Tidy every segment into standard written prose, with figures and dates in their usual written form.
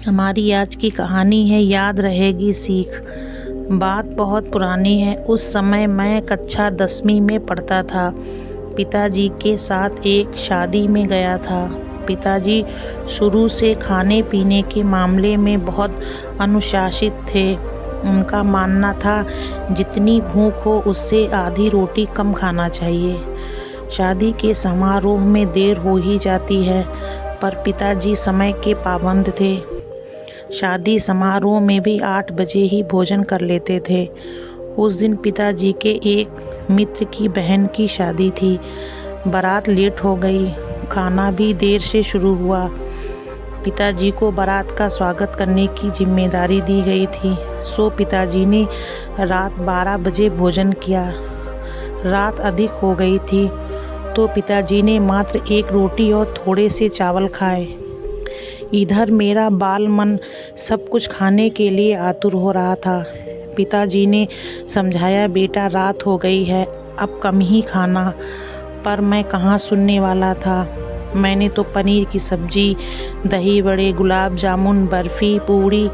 हमारी आज की कहानी है याद रहेगी सीख। बात बहुत पुरानी है। उस समय मैं कक्षा 10वीं में पढ़ता था। पिताजी के साथ एक शादी में गया था। पिताजी शुरू से खाने पीने के मामले में बहुत अनुशासित थे। उनका मानना था जितनी भूख हो उससे आधी रोटी कम खाना चाहिए। शादी के समारोह में देर हो ही जाती है, पर पिताजी समय के पाबंद थे। शादी समारोह में भी 8 बजे ही भोजन कर लेते थे। उस दिन पिताजी के एक मित्र की बहन की शादी थी। बारात लेट हो गई, खाना भी देर से शुरू हुआ। पिताजी को बारात का स्वागत करने की जिम्मेदारी दी गई थी, सो पिताजी ने रात 12 बजे भोजन किया। रात अधिक हो गई थी तो पिताजी ने मात्र एक रोटी और थोड़े से चावल खाए। इधर मेरा बाल मन सब कुछ खाने के लिए आतुर हो रहा था। पिताजी ने समझाया, बेटा रात हो गई है, अब कम ही खाना। पर मैं कहाँ सुनने वाला था। मैंने तो पनीर की सब्जी, दही बड़े, गुलाब जामुन, बर्फ़ी, पूड़ी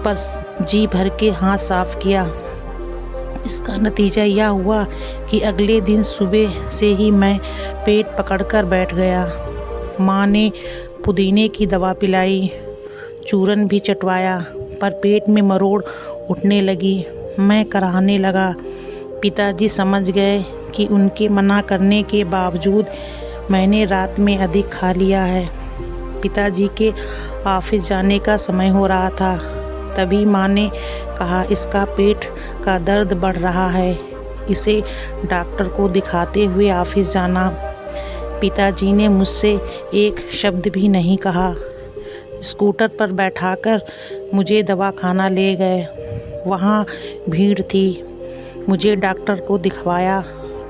पर जी भर के हाथ साफ किया। इसका नतीजा यह हुआ कि अगले दिन सुबह से ही मैं पेट पकड़कर बैठ गया। माँ ने पुदीने की दवा पिलाई, चूरन भी चटवाया, पर पेट में मरोड़ उठने लगी। मैं कराहने लगा। पिताजी समझ गए कि उनके मना करने के बावजूद मैंने रात में अधिक खा लिया है। पिताजी के ऑफिस जाने का समय हो रहा था। तभी माँ ने कहा, इसका पेट का दर्द बढ़ रहा है, इसे डॉक्टर को दिखाते हुए ऑफिस जाना। पिताजी ने मुझसे एक शब्द भी नहीं कहा। स्कूटर पर बैठाकर मुझे दवाखाना ले गए। वहाँ भीड़ थी। मुझे डॉक्टर को दिखवाया,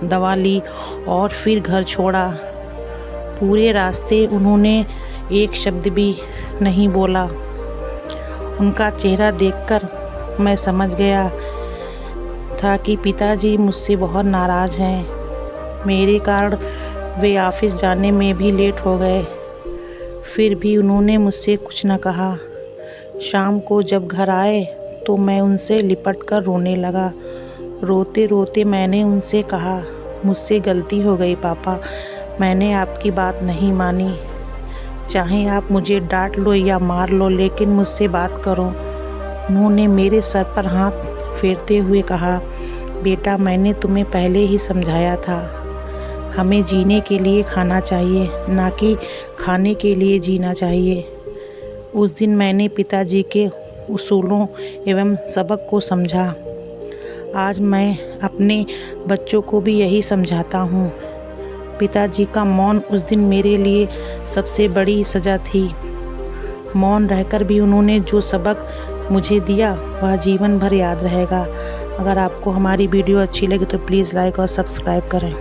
दवा ली और फिर घर छोड़ा। पूरे रास्ते उन्होंने एक शब्द भी नहीं बोला। उनका चेहरा देखकर मैं समझ गया था कि पिताजी मुझसे बहुत नाराज़ हैं। मेरे कारण वे ऑफिस जाने में भी लेट हो गए। फिर भी उन्होंने मुझसे कुछ न कहा। शाम को जब घर आए तो मैं उनसे लिपट कर रोने लगा। रोते रोते मैंने उनसे कहा, मुझसे गलती हो गई पापा, मैंने आपकी बात नहीं मानी। चाहे आप मुझे डांट लो या मार लो, लेकिन मुझसे बात करो। उन्होंने मेरे सर पर हाथ फेरते हुए कहा, बेटा मैंने तुम्हें पहले ही समझाया था, हमें जीने के लिए खाना चाहिए, ना कि खाने के लिए जीना चाहिए। उस दिन मैंने पिताजी के उसूलों एवं सबक को समझा। आज मैं अपने बच्चों को भी यही समझाता हूँ। पिताजी का मौन उस दिन मेरे लिए सबसे बड़ी सज़ा थी। मौन रहकर भी उन्होंने जो सबक मुझे दिया वह जीवन भर याद रहेगा। अगर आपको हमारी वीडियो अच्छी लगी तो प्लीज़ लाइक और सब्सक्राइब करें।